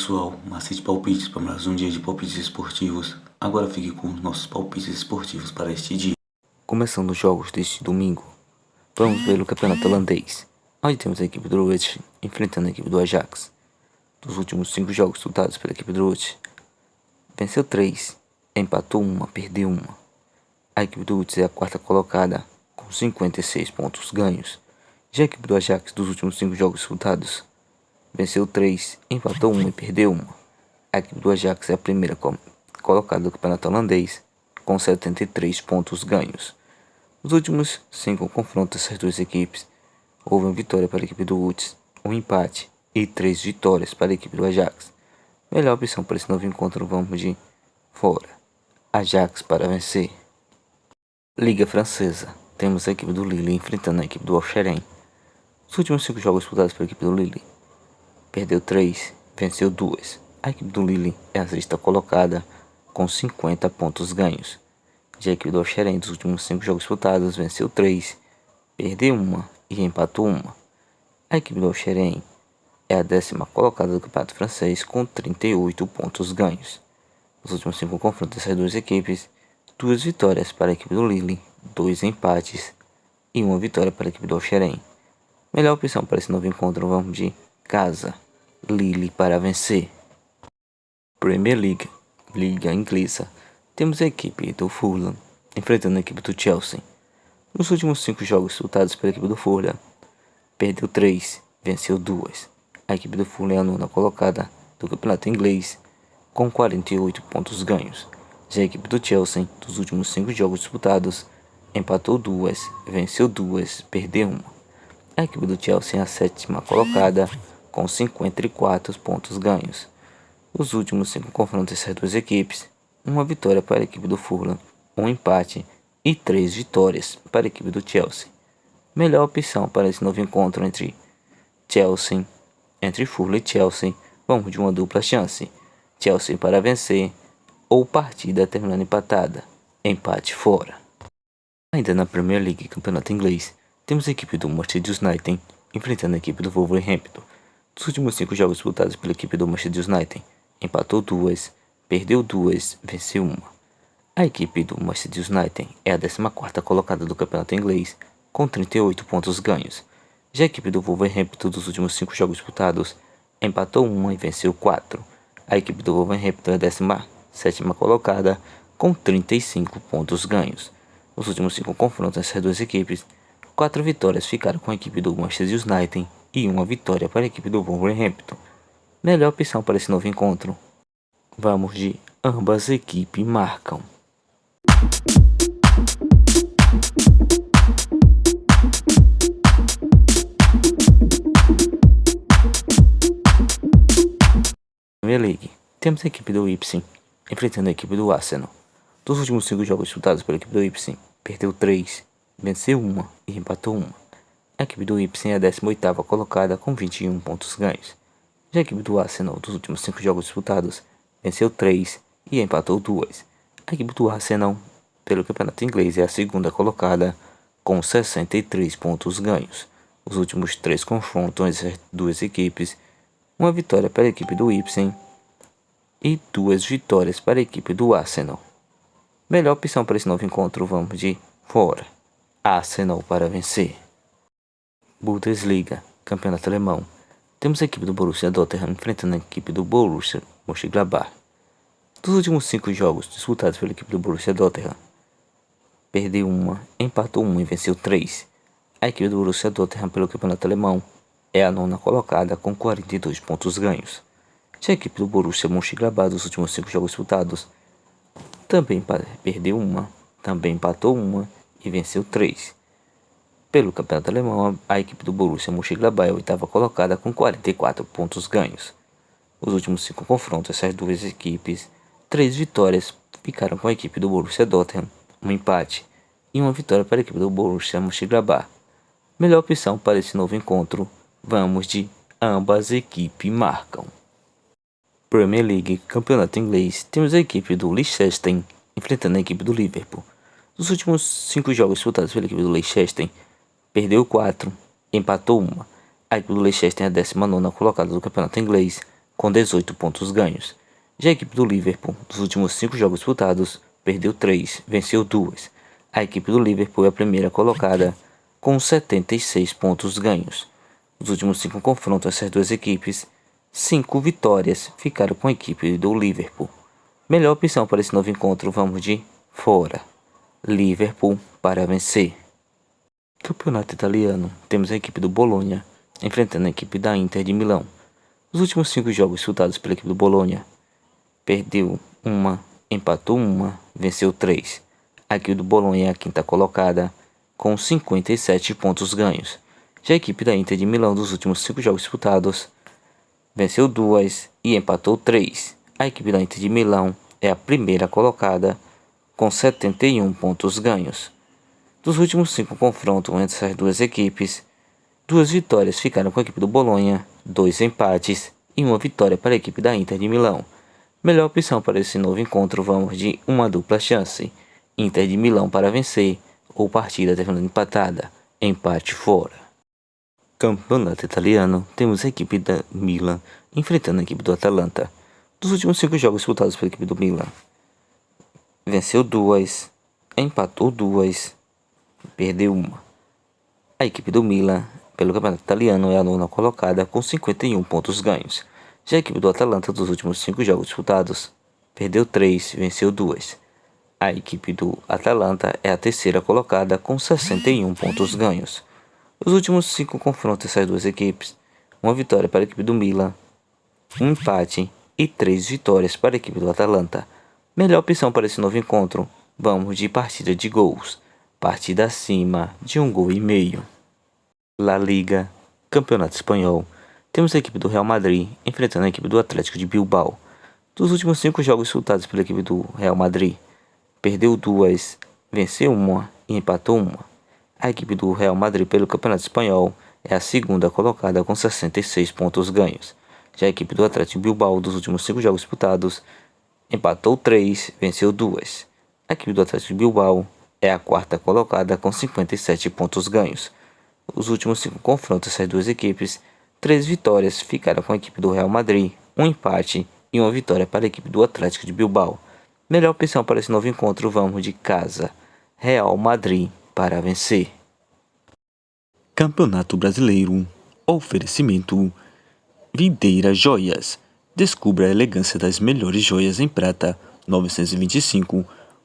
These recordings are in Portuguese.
pessoal, Macete Palpites para mais um dia de palpites esportivos. Agora fique com os nossos palpites esportivos para este dia. Começando os jogos deste domingo, vamos ver o campeonato holandês, onde temos a equipe do Utrecht enfrentando a equipe do Ajax. Dos últimos 5 jogos disputados pela equipe do Utrecht, venceu 3, empatou 1, perdeu 1. A equipe do Utrecht é a quarta colocada com 56 pontos ganhos. Já a equipe do Ajax dos últimos 5 jogos disputados, venceu 3, empatou 1 e perdeu 1. A equipe do Ajax é a primeira colocada do campeonato holandês com 73 pontos ganhos. Nos últimos 5 confrontos dessas duas equipes, houve uma vitória para a equipe do Utrecht, um empate e 3 vitórias para a equipe do Ajax. Melhor opção para esse novo encontro, vamos de fora. Ajax para vencer. Liga Francesa, temos a equipe do Lille enfrentando a equipe do Auxerre. Os últimos 5 jogos disputados pela equipe do Lille, perdeu 3, venceu 2. A equipe do Lille é a sexta colocada com 50 pontos ganhos. Já a equipe do Auxerre dos últimos 5 jogos disputados, venceu 3, perdeu 1 e empatou 1. A equipe do Auxerre é a 10ª colocada do campeonato francês com 38 pontos ganhos. Nos últimos 5 confrontos dessas duas equipes, 2 vitórias para a equipe do Lille, 2 empates e 1 vitória para a equipe do Auxerre. Melhor opção para esse novo encontro, vamos de casa. Lille para vencer. Premier League, Liga Inglesa, temos a equipe do Fulham enfrentando a equipe do Chelsea. Nos últimos 5 jogos disputados pela equipe do Fulham, perdeu 3, venceu 2. A equipe do Fulham é a 9ª colocada do campeonato inglês com 48 pontos ganhos. Já a equipe do Chelsea, dos últimos 5 jogos disputados, empatou 2, venceu 2, perdeu 1. A equipe do Chelsea é a 7ª colocada com 54 pontos ganhos. Os últimos 5 confrontos dessas duas equipes, 1 vitória para a equipe do Fulham, 1 empate e 3 vitórias para a equipe do Chelsea. Melhor opção para esse novo encontro entre Fulham e Chelsea, vamos de uma dupla chance. Chelsea para vencer ou partida terminando empatada, empate fora. Ainda na Premier League, campeonato inglês, temos a equipe do Manchester United enfrentando a equipe do Wolverhampton. Dos últimos 5 jogos disputados pela equipe do Manchester United, empatou 2, perdeu 2, venceu 1. A equipe do Manchester United é a 14ª colocada do campeonato inglês com 38 pontos ganhos. Já a equipe do Wolverhampton dos últimos 5 jogos disputados, empatou 1 e venceu 4. A equipe do Wolverhampton é a 17ª colocada com 35 pontos ganhos. Nos últimos 5 confrontos dessas duas equipes, 4 vitórias ficaram com a equipe do Manchester United e 1 vitória para a equipe do Wolverhampton. Melhor opção para esse novo encontro, vamos de ambas equipes marcam. Premier League, temos a equipe do Ipswich enfrentando a equipe do Arsenal. Dos últimos 5 jogos disputados pela equipe do Ipswich, perdeu 3, venceu 1 e empatou 1. A equipe do Ipswich é a 18ª colocada com 21 pontos ganhos. Já a equipe do Arsenal, dos últimos 5 jogos disputados, venceu 3 e empatou 2. A equipe do Arsenal, pelo campeonato inglês, é a 2ª colocada com 63 pontos ganhos. Os últimos 3 confrontos entre as duas equipes, 1 vitória para a equipe do Ipswich e 2 vitórias para a equipe do Arsenal. Melhor opção para esse novo encontro, vamos de fora. Arsenal para vencer. Bundesliga, campeonato alemão. Temos a equipe do Borussia Dortmund enfrentando a equipe do Borussia Mönchengladbach. Dos últimos 5 jogos disputados pela equipe do Borussia Dortmund, perdeu 1, empatou 1 e venceu 3. A equipe do Borussia Dortmund pelo campeonato alemão é a 9ª colocada com 42 pontos ganhos. Já a equipe do Borussia Mönchengladbach dos últimos 5 jogos disputados, também perdeu 1, também empatou 1 e venceu 3. Pelo campeonato alemão, a equipe do Borussia Mönchengladbach é a 8ª colocada com 44 pontos ganhos. Os últimos 5 confrontos essas duas equipes, 3 vitórias ficaram com a equipe do Borussia Dortmund, 1 empate e 1 vitória para a equipe do Borussia Mönchengladbach. Melhor opção para esse novo encontro, vamos de ambas equipes marcam. Premier League, campeonato inglês, temos a equipe do Leicester enfrentando a equipe do Liverpool. Nos últimos 5 jogos disputados pela equipe do Leicester, perdeu 4, empatou 1. A equipe do Leicester é a 19ª colocada do campeonato inglês com 18 pontos ganhos. Já a equipe do Liverpool, dos últimos 5 jogos disputados, perdeu 3, venceu 2. A equipe do Liverpool é a primeira colocada com 76 pontos ganhos. Nos últimos 5 confrontos essas duas equipes, 5 vitórias ficaram com a equipe do Liverpool. Melhor opção para esse novo encontro, vamos de fora. Liverpool para vencer. Campeonato italiano, temos a equipe do Bologna enfrentando a equipe da Inter de Milão. Nos últimos 5 jogos disputados pela equipe do Bologna, perdeu 1, empatou 1, venceu 3. A equipe do Bologna é a quinta colocada com 57 pontos ganhos. Já a equipe da Inter de Milão, dos últimos 5 jogos disputados, venceu 2 e empatou 3. A equipe da Inter de Milão é a primeira colocada com 71 pontos ganhos. Dos últimos 5 confrontos entre essas duas equipes, 2 vitórias ficaram com a equipe do Bologna, 2 empates e 1 vitória para a equipe da Inter de Milão. Melhor opção para esse novo encontro, vamos de uma dupla chance. Inter de Milão para vencer ou partida terminando empatada, empate fora. Campeonato italiano, temos a equipe da Milan enfrentando a equipe do Atalanta. Dos últimos 5 jogos disputados pela equipe do Milan, venceu 2, empatou 2, perdeu 1. A equipe do Milan, pelo campeonato italiano, é a 9ª colocada com 51 pontos ganhos. Já a equipe do Atalanta, dos últimos 5 jogos disputados, perdeu 3, venceu 2. A equipe do Atalanta é a 3ª colocada com 61 pontos ganhos. Os últimos 5 confrontos dessas duas equipes, 1 vitória para a equipe do Milan, 1 empate e 3 vitórias para a equipe do Atalanta. Melhor opção para esse novo encontro, vamos de partida de gols. Partida acima de 1,5 gols. La Liga, Campeonato Espanhol, temos a equipe do Real Madrid enfrentando a equipe do Atlético de Bilbao. Dos últimos 5 jogos disputados pela equipe do Real Madrid, perdeu 2, venceu 1 e empatou 1. A equipe do Real Madrid pelo Campeonato Espanhol é a 2ª colocada com 66 pontos ganhos. Já a equipe do Atlético de Bilbao, dos últimos 5 jogos disputados, empatou 3, venceu 2. A equipe do Atlético de Bilbao é a 4ª colocada com 57 pontos ganhos. Os últimos 5 confrontos dessas duas equipes, 3 vitórias ficaram com a equipe do Real Madrid, 1 empate e 1 vitória para a equipe do Atlético de Bilbao. Melhor opção para esse novo encontro, vamos de casa. Real Madrid para vencer. Campeonato Brasileiro. Oferecimento Videira Joias. Descubra a elegância das melhores joias em prata 925,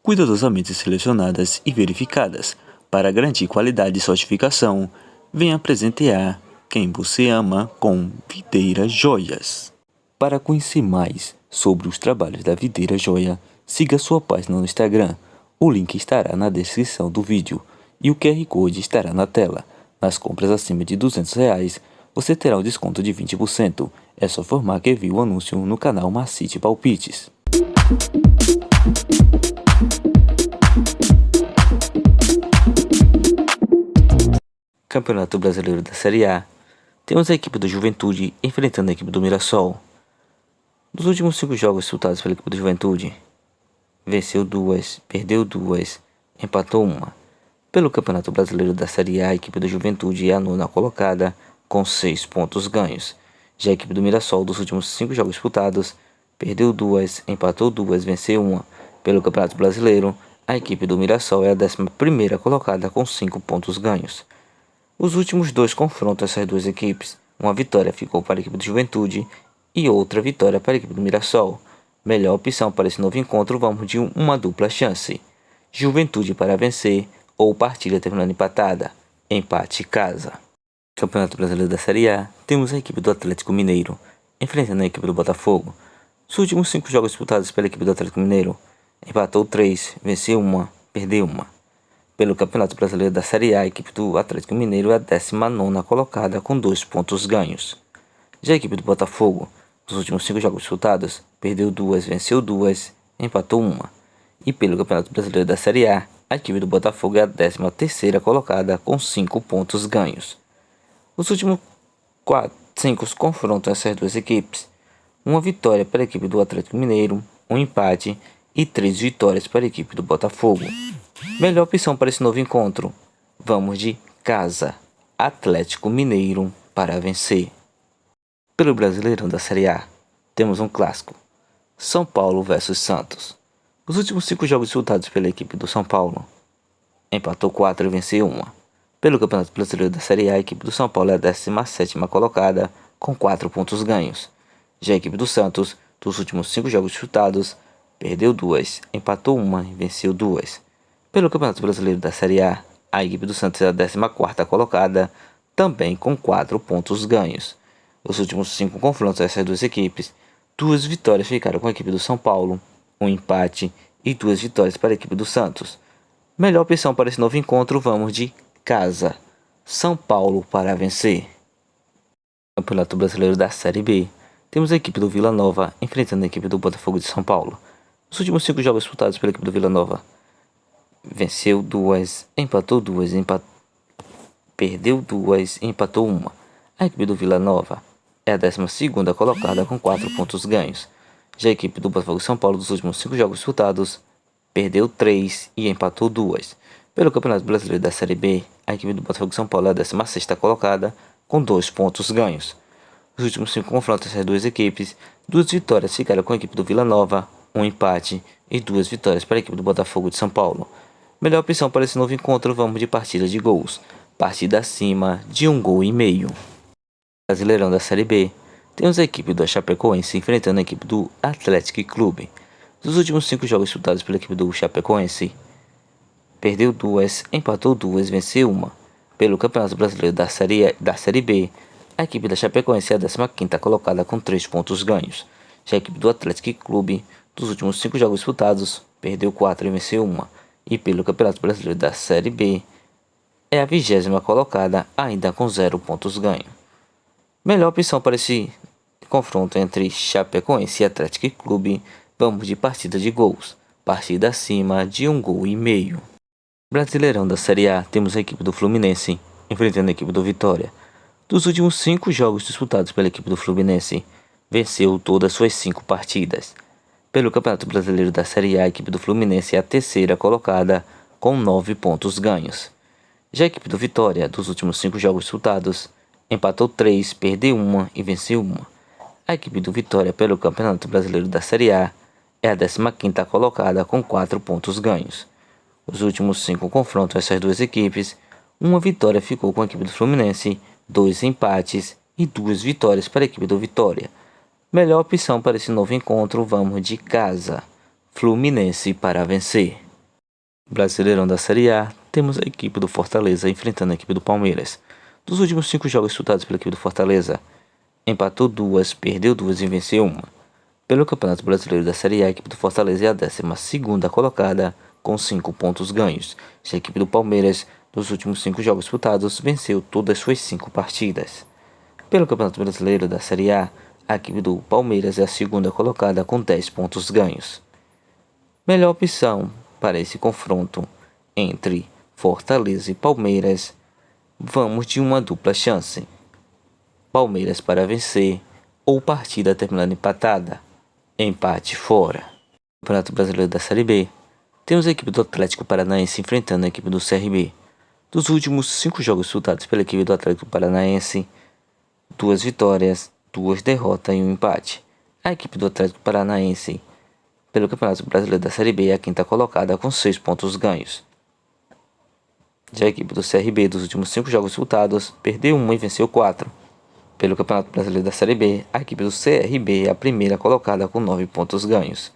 cuidadosamente selecionadas e verificadas para garantir qualidade e certificação. Venha presentear quem você ama com Videira Joias. Para conhecer mais sobre os trabalhos da Videira Joia, siga sua página no Instagram. O link estará na descrição do vídeo e o QR Code estará na tela. Nas compras acima de R$200, você terá um desconto de 20%. É só informar que viu o anúncio no canal Macite Palpites. Campeonato Brasileiro da Série A. Temos a equipe do Juventude enfrentando a equipe do Mirassol. Dos últimos 5 jogos disputados pela equipe do Juventude, venceu 2, perdeu 2, empatou 1. Pelo Campeonato Brasileiro da Série A, a equipe do Juventude é a 9ª colocada com 6 pontos ganhos. Já a equipe do Mirassol, dos últimos 5 jogos disputados, perdeu 2, empatou 2, venceu 1. Pelo Campeonato Brasileiro, a equipe do Mirassol é a 11ª colocada com 5 pontos ganhos. Os últimos 2 confrontos dessas duas equipes, 1 vitória ficou para a equipe do Juventude e outra vitória para a equipe do Mirassol. Melhor opção para esse novo encontro, vamos de uma dupla chance. Juventude para vencer ou partida terminando empatada, empate casa. Campeonato Brasileiro da Série A, temos a equipe do Atlético Mineiro enfrentando a equipe do Botafogo. Os últimos 5 jogos disputados pela equipe do Atlético Mineiro, empatou 3, venceu 1, perdeu 1. Pelo Campeonato Brasileiro da Série A, a equipe do Atlético Mineiro é a 19ª colocada com 2 pontos ganhos. Já a equipe do Botafogo, dos últimos 5 jogos disputados, perdeu 2, venceu 2, empatou 1. E pelo Campeonato Brasileiro da Série A, a equipe do Botafogo é a 13ª colocada com 5 pontos ganhos. Os últimos 5 confrontos essas duas equipes, 1 vitória para a equipe do Atlético Mineiro, 1 empate e 3 vitórias para a equipe do Botafogo. Melhor opção para esse novo encontro, vamos de casa. Atlético Mineiro para vencer. Pelo Brasileirão da Série A, temos um clássico: São Paulo versus Santos. Os últimos 5 jogos disputados pela equipe do São Paulo, empatou 4 e venceu 1. Pelo Campeonato Brasileiro da Série A, a equipe do São Paulo é a 17ª colocada, com 4 pontos ganhos. Já a equipe do Santos, dos últimos 5 jogos disputados, perdeu 2, empatou 1 e venceu 2. Pelo Campeonato Brasileiro da Série A equipe do Santos é a 14ª colocada, também com 4 pontos ganhos. Os últimos 5 confrontos dessas duas equipes, 2 vitórias ficaram com a equipe do São Paulo, 1 empate e 2 vitórias para a equipe do Santos. Melhor opção para esse novo encontro, vamos de casa. São Paulo para vencer. Campeonato Brasileiro da Série B. Temos a equipe do Vila Nova enfrentando a equipe do Botafogo de São Paulo. Os últimos 5 jogos disputados pela equipe do Vila Nova, venceu 2, empatou 2, perdeu 2 e empatou 1. A equipe do Vila Nova é a 12ª colocada com 4 pontos ganhos. Já a equipe do Botafogo de São Paulo, dos últimos 5 jogos disputados, perdeu 3 e empatou 2. Pelo Campeonato Brasileiro da Série B, a equipe do Botafogo de São Paulo é a 16ª colocada com 2 pontos ganhos. Nos últimos 5 confrontos dessas duas equipes, 2 vitórias ficaram com a equipe do Vila Nova, 1 empate e 2 vitórias para a equipe do Botafogo de São Paulo. Melhor opção para esse novo encontro, vamos de partida de gols. Partida acima de 1,5 gols. Brasileirão da Série B. Temos a equipe do Chapecoense enfrentando a equipe do Atlético Clube. Dos últimos 5 jogos disputados pela equipe do Chapecoense, perdeu 2, empatou 2, venceu 1. Pelo Campeonato Brasileiro da Série B, a equipe da Chapecoense é a 15ª colocada com 3 pontos ganhos. Já a equipe do Atlético Clube, dos últimos 5 jogos disputados, perdeu 4 e venceu 1. E pelo Campeonato Brasileiro da Série B, é a 20ª colocada, ainda com 0 pontos ganhos. Melhor opção para esse confronto entre Chapecoense e Atlético Clube, vamos de partida de gols. Partida acima de 1,5 gols. Brasileirão da Série A, temos a equipe do Fluminense enfrentando a equipe do Vitória. Dos últimos 5 jogos disputados pela equipe do Fluminense, venceu todas suas 5 partidas. Pelo Campeonato Brasileiro da Série A, a equipe do Fluminense é a 3ª colocada com 9 pontos ganhos. Já a equipe do Vitória, dos últimos 5 jogos disputados, empatou 3, perdeu 1 e venceu 1. A equipe do Vitória pelo Campeonato Brasileiro da Série A é a 15ª colocada com 4 pontos ganhos. Os últimos 5 confrontos dessas duas equipes, 1 vitória ficou com a equipe do Fluminense, 2 empates e 2 vitórias para a equipe do Vitória. Melhor opção para esse novo encontro, vamos de casa. Fluminense para vencer. Brasileirão da Série A, temos a equipe do Fortaleza enfrentando a equipe do Palmeiras. Dos últimos 5 jogos disputados pela equipe do Fortaleza, empatou 2, perdeu 2 e venceu 1. Pelo Campeonato Brasileiro da Série A, a equipe do Fortaleza é a 12ª colocada com 5 pontos ganhos. Já a equipe do Palmeiras, nos últimos 5 jogos disputados, venceu todas suas 5 partidas. Pelo Campeonato Brasileiro da Série A equipe do Palmeiras é a 2ª colocada com 10 pontos ganhos. Melhor opção para esse confronto entre Fortaleza e Palmeiras, vamos de uma dupla chance. Palmeiras para vencer ou partida terminando empatada, empate fora. Campeonato Brasileiro da Série B, temos a equipe do Atlético Paranaense enfrentando a equipe do CRB. Dos últimos 5 jogos disputados pela equipe do Atlético Paranaense, 2 vitórias, 2 derrotas e 1 empate. A equipe do Atlético Paranaense, pelo Campeonato Brasileiro da Série B, é a 5ª colocada com 6 pontos ganhos. Já a equipe do CRB, dos últimos 5 jogos disputados, perdeu 1 e venceu 4. Pelo Campeonato Brasileiro da Série B, a equipe do CRB é a 1ª colocada com 9 pontos ganhos.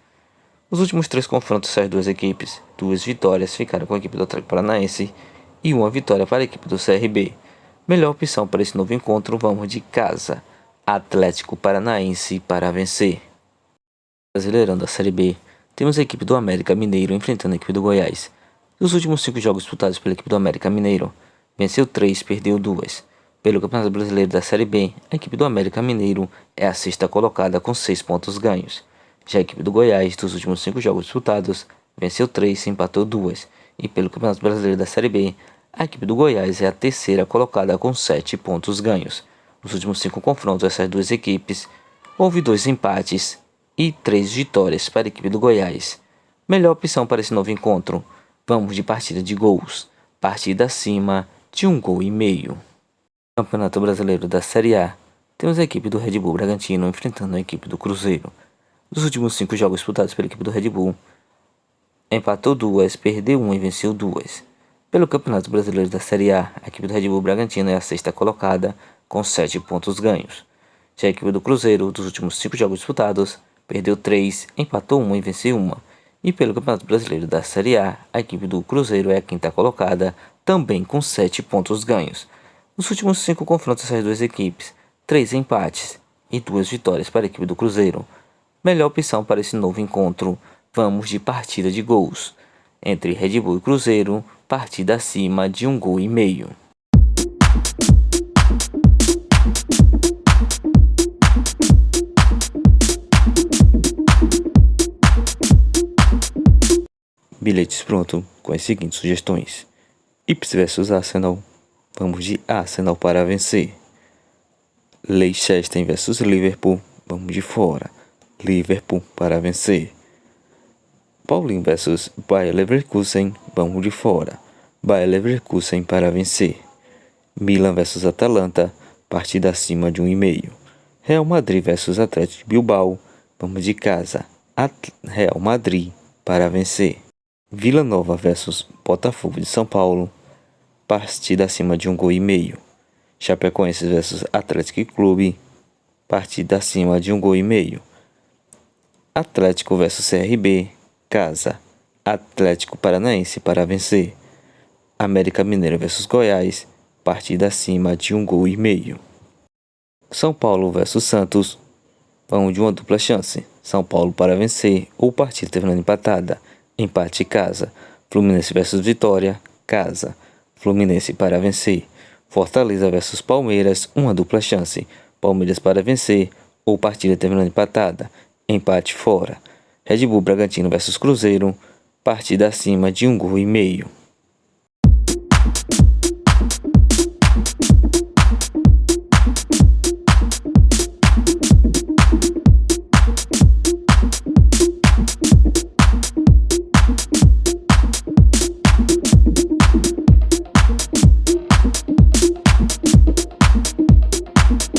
Os últimos 3 confrontos dessas duas equipes, 2 vitórias ficaram com a equipe do Atlético Paranaense e 1 vitória para a equipe do CRB. Melhor opção para esse novo encontro, vamos de casa. Atlético Paranaense para vencer. Brasileirão da Série B, temos a equipe do América Mineiro enfrentando a equipe do Goiás. Nos últimos 5 jogos disputados pela equipe do América Mineiro, venceu 3, perdeu 2. Pelo Campeonato Brasileiro da Série B, a equipe do América Mineiro é a 6ª colocada com 6 pontos ganhos. Já a equipe do Goiás, dos últimos 5 jogos disputados, venceu 3, empatou 2. E pelo Campeonato Brasileiro da Série B, a equipe do Goiás é a 3ª colocada com 7 pontos ganhos. Nos últimos 5 confrontos dessas duas equipes, houve 2 empates e 3 vitórias para a equipe do Goiás. Melhor opção para esse novo encontro, vamos de partida de gols. Partida acima de 1,5 gols. Campeonato Brasileiro da Série A, temos a equipe do Red Bull Bragantino enfrentando a equipe do Cruzeiro. Dos últimos 5 jogos disputados pela equipe do Red Bull, empatou 2, perdeu 1 e venceu 2. Pelo Campeonato Brasileiro da Série A, a equipe do Red Bull Bragantino é a 6ª colocada, com 7 pontos ganhos. Já a equipe do Cruzeiro, dos últimos 5 jogos disputados, perdeu 3, empatou 1 e venceu 1. E pelo Campeonato Brasileiro da Série A, a equipe do Cruzeiro é a 5ª colocada, também com 7 pontos ganhos. Nos últimos 5 confrontos das duas equipes, 3 empates e 2 vitórias para a equipe do Cruzeiro. Melhor opção para esse novo encontro, vamos de partida de gols. Entre Red Bull e Cruzeiro, partida acima de 1,5 gols. Bilhetes pronto com as seguintes sugestões: Ips vs Arsenal, vamos de Arsenal para vencer. Leicester vs Liverpool, vamos de fora, Liverpool para vencer. Paulinho vs Bayer Leverkusen, vamos de fora, Bayer Leverkusen para vencer. Milan vs Atalanta, partida acima de 1,5. Real Madrid vs Atlético de Bilbao, vamos de casa, Real Madrid para vencer. Vila Nova vs Botafogo de São Paulo, partida acima de 1,5 gols. Chapecoense vs Atlético Clube, partida acima de 1,5 gols. Atlético vs CRB, casa, Atlético Paranaense para vencer. América Mineiro vs Goiás, partida acima de 1,5 gols. São Paulo vs Santos, vamos de uma dupla chance, São Paulo para vencer ou partida terminando empatada, empate casa. Fluminense vs Vitória, casa, Fluminense para vencer. Fortaleza vs Palmeiras, uma dupla chance, Palmeiras para vencer ou partida terminando empatada, empate fora. Red Bull Bragantino vs Cruzeiro, partida acima de 1,5 gols.